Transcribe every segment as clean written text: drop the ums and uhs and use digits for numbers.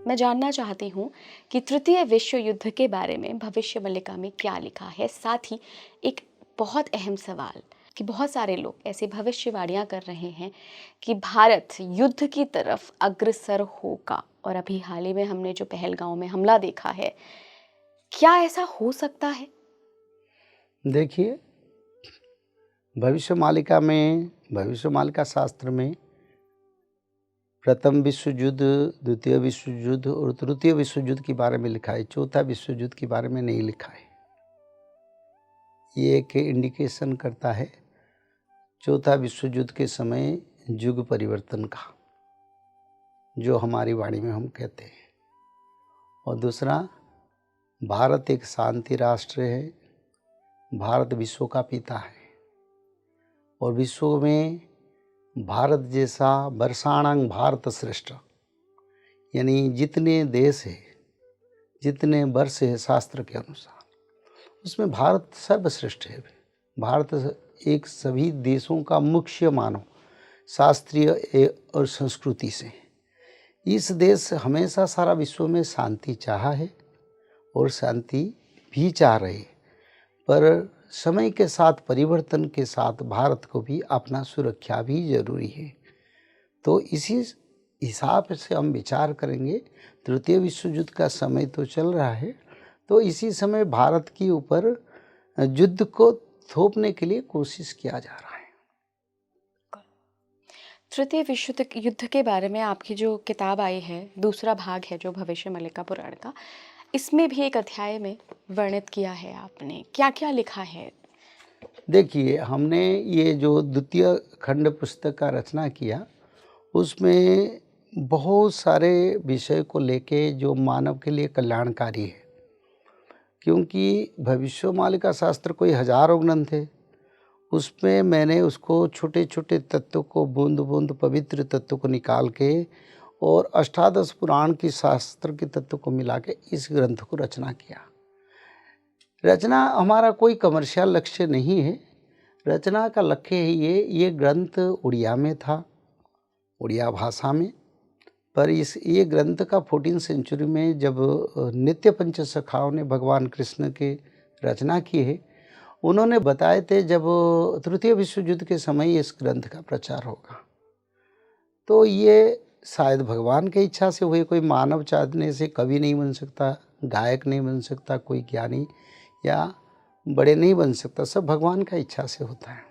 मैं जानना चाहती हूँ कि तृतीय विश्व युद्ध के बारे में भविष्य मल्लिका में क्या लिखा है। साथ ही एक बहुत अहम सवाल कि बहुत सारे लोग ऐसे भविष्यवाणियां कर रहे हैं कि भारत युद्ध की तरफ अग्रसर होगा, और अभी हाल ही में हमने जो पहलगांव में हमला देखा है, क्या ऐसा हो सकता है? देखिए, भविष्य मालिका शास्त्र में प्रथम विश्व युद्ध, द्वितीय विश्व युद्ध और तृतीय विश्व युद्ध के बारे में लिखा है। चौथा विश्व युद्ध के बारे में नहीं लिखा है। ये एक इंडिकेशन करता है चौथा विश्व युद्ध के समय युग परिवर्तन का, जो हमारी वाणी में हम कहते हैं। और दूसरा, भारत एक शांति राष्ट्र है। भारत विश्व का पिता है और विश्व में भारत जैसा वर्षाणांग भारत श्रेष्ठ, यानी जितने देश है, जितने वर्ष है शास्त्र के अनुसार, उसमें भारत सर्वश्रेष्ठ है। भारत एक सभी देशों का मुख्य मानो शास्त्रीय और संस्कृति से। इस देश हमेशा सारा विश्व में शांति चाहा है और शांति भी चाह रहे, पर समय के साथ, परिवर्तन के साथ भारत को भी अपना सुरक्षा भी जरूरी है। तो इसी हिसाब से हम विचार करेंगे। तृतीय विश्व युद्ध का समय तो चल रहा है, तो इसी समय भारत के ऊपर युद्ध को थोपने के लिए कोशिश किया जा रहा है। तृतीय विश्व युद्ध के बारे में आपकी जो किताब आई है, दूसरा भाग है जो भविष्य मल्लिका पुराण का, इसमें भी एक अध्याय में वर्णित किया है आपने। क्या क्या लिखा है? देखिए, हमने ये जो द्वितीय खंड पुस्तक का रचना किया, उसमें बहुत सारे विषय को लेके जो मानव के लिए कल्याणकारी है। क्योंकि भविष्य मालिका शास्त्र कोई हजारों ग्रंथ है, उसमें मैंने उसको छोटे छोटे तत्वों को, बूंद बूंद पवित्र तत्व को निकाल के और अष्टादश पुराण की शास्त्र के तत्व को मिला के इस ग्रंथ को रचना किया। रचना हमारा कोई कमर्शियल लक्ष्य नहीं है। रचना का लक्ष्य है ये ग्रंथ उड़िया में था, उड़िया भाषा में। पर ये ग्रंथ का 14वीं सेंचुरी में जब नित्य पंच सखाओं ने भगवान कृष्ण की रचना की है, उन्होंने बताए थे जब तृतीय विश्व युद्ध के समय इस ग्रंथ का प्रचार होगा। तो ये शायद भगवान की इच्छा से हुए। कोई मानव चाहने से कवि नहीं बन सकता, गायक नहीं बन सकता, कोई ज्ञानी या बड़े नहीं बन सकता, सब भगवान का इच्छा से होता है।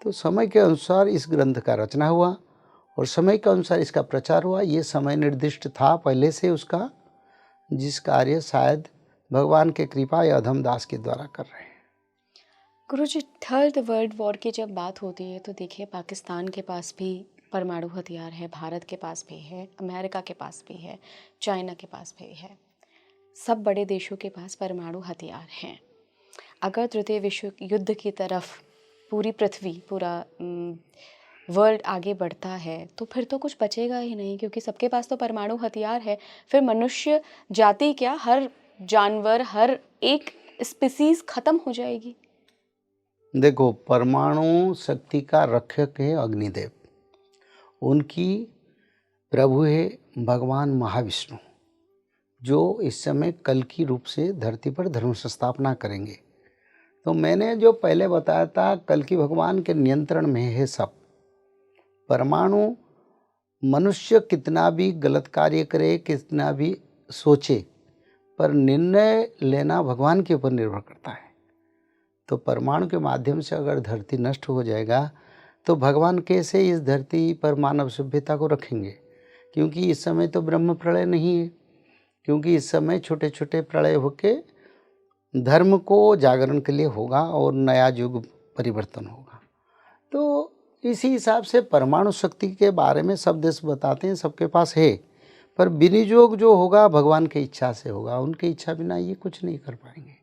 तो समय के अनुसार इस ग्रंथ का रचना हुआ और समय के अनुसार इसका प्रचार हुआ। ये समय निर्दिष्ट था पहले से उसका, जिस कार्य शायद भगवान के कृपा या अधमदास के द्वारा कर रहे हैं। गुरुजी, थर्ड वर्ल्ड वॉर की जब बात होती है तो देखिए, पाकिस्तान के पास भी परमाणु हथियार है, भारत के पास भी है, अमेरिका के पास भी है, चाइना के पास भी है। सब बड़े देशों के पास परमाणु हथियार हैं। अगर तृतीय विश्व युद्ध की तरफ पूरी पृथ्वी, पूरा वर्ल्ड आगे बढ़ता है तो फिर तो कुछ बचेगा ही नहीं, क्योंकि सबके पास तो परमाणु हथियार है। फिर मनुष्य जाति क्या, हर जानवर, हर एक स्पीसीज खत्म हो जाएगी। देखो, परमाणु शक्ति का रक्षक है अग्निदेव, उनकी प्रभु है भगवान महाविष्णु, जो इस समय कल की रूप से धरती पर धर्म संस्थापना करेंगे। तो मैंने जो पहले बताया था, कल की भगवान के नियंत्रण में है सब। परमाणु, मनुष्य कितना भी गलत कार्य करे, कितना भी सोचे, पर निर्णय लेना भगवान के ऊपर निर्भर करता है। तो परमाणु के माध्यम से अगर धरती नष्ट हो जाएगा तो भगवान कैसे इस धरती पर मानव सभ्यता को रखेंगे? क्योंकि इस समय तो ब्रह्म प्रलय नहीं है, क्योंकि इस समय छोटे छोटे प्रलय होके धर्म को जागरण के लिए होगा और नया युग परिवर्तन होगा। तो इसी हिसाब से परमाणु शक्ति के बारे में सब देश बताते हैं, सबके पास है, पर विनियोग जो होगा भगवान की इच्छा से होगा। उनकी इच्छा बिना ये कुछ नहीं कर पाएंगे।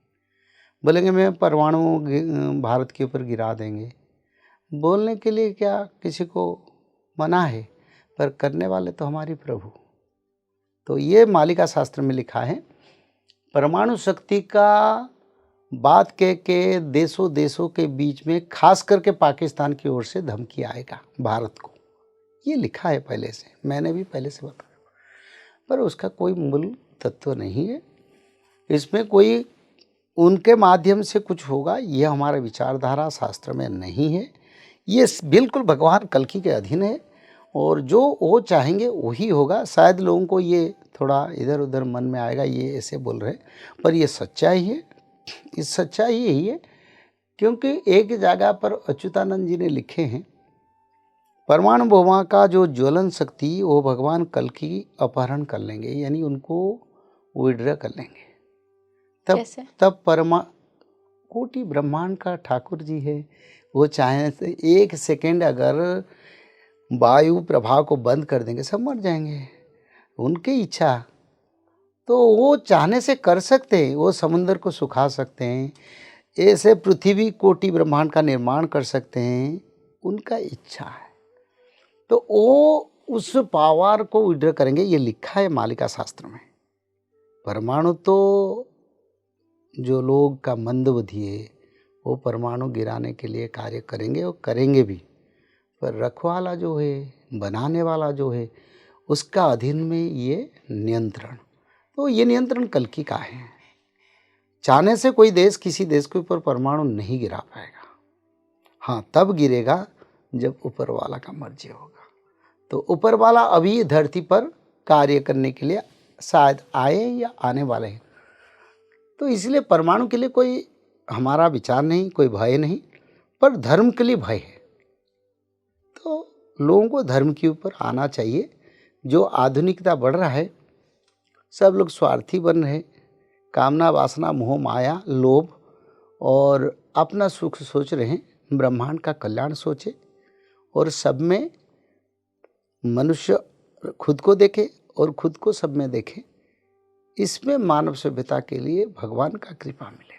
बोलेंगे मैं परमाणु भारत के ऊपर गिरा देंगे, बोलने के लिए क्या किसी को मना है, पर करने वाले तो हमारी प्रभु। तो ये मालिका शास्त्र में लिखा है, परमाणु शक्ति का बात कह के देशों देशों के बीच में खास करके पाकिस्तान की ओर से धमकी आएगा भारत को। ये लिखा है पहले से, मैंने भी पहले से बताया। पर उसका कोई मूल तत्व नहीं है। इसमें कोई उनके माध्यम से कुछ होगा, ये हमारा विचारधारा शास्त्र में नहीं है। ये बिल्कुल भगवान कल्कि के अधीन है और जो वो चाहेंगे वही होगा। शायद लोगों को ये थोड़ा इधर उधर मन में आएगा, ये ऐसे बोल रहे, पर ये सच्चाई है। इस सच्चाई यही है, क्योंकि एक जगह पर अच्युतानंद जी ने लिखे हैं, परमाणु बोमा का जो ज्वलन शक्ति वो भगवान कल्कि अपहरण कर लेंगे, यानी उनको विड्रॉ कर लेंगे। कैसे? तब कोटि ब्रह्मांड का ठाकुर जी है, वो चाहे तो एक सेकेंड अगर वायु प्रभाव को बंद कर देंगे, सब मर जाएंगे। उनकी इच्छा, तो वो चाहने से कर सकते हैं। वो समुद्र को सुखा सकते हैं, ऐसे पृथ्वी कोटि ब्रह्मांड का निर्माण कर सकते हैं, उनका इच्छा है। तो वो उस पावर को विड्रॉ करेंगे, ये लिखा है मालिका शास्त्र में। परमाणु तो जो लोग का मंदबुद्धि है वो परमाणु गिराने के लिए कार्य करेंगे और करेंगे भी, पर रखवाला जो है, बनाने वाला जो है, उसका अधीन में ये नियंत्रण, तो ये नियंत्रण कल्कि का है। चाहने से कोई देश किसी देश के ऊपर परमाणु नहीं गिरा पाएगा। हाँ, तब गिरेगा जब ऊपर वाला का मर्जी होगा। तो ऊपर वाला अभी धरती पर कार्य करने के लिए शायद आए या आने वाले हैं। तो इसलिए परमाणु के लिए कोई हमारा विचार नहीं, कोई भय नहीं, पर धर्म के लिए भय है। तो लोगों को धर्म के ऊपर आना चाहिए। जो आधुनिकता बढ़ रहा है, सब लोग स्वार्थी बन रहे, कामना वासना मोह माया लोभ और अपना सुख सोच रहे हैं। ब्रह्मांड का कल्याण सोचे और सब में मनुष्य खुद को देखे और खुद को सब में देखे। इसमें मानव सभ्यता के लिए भगवान का कृपा मिले।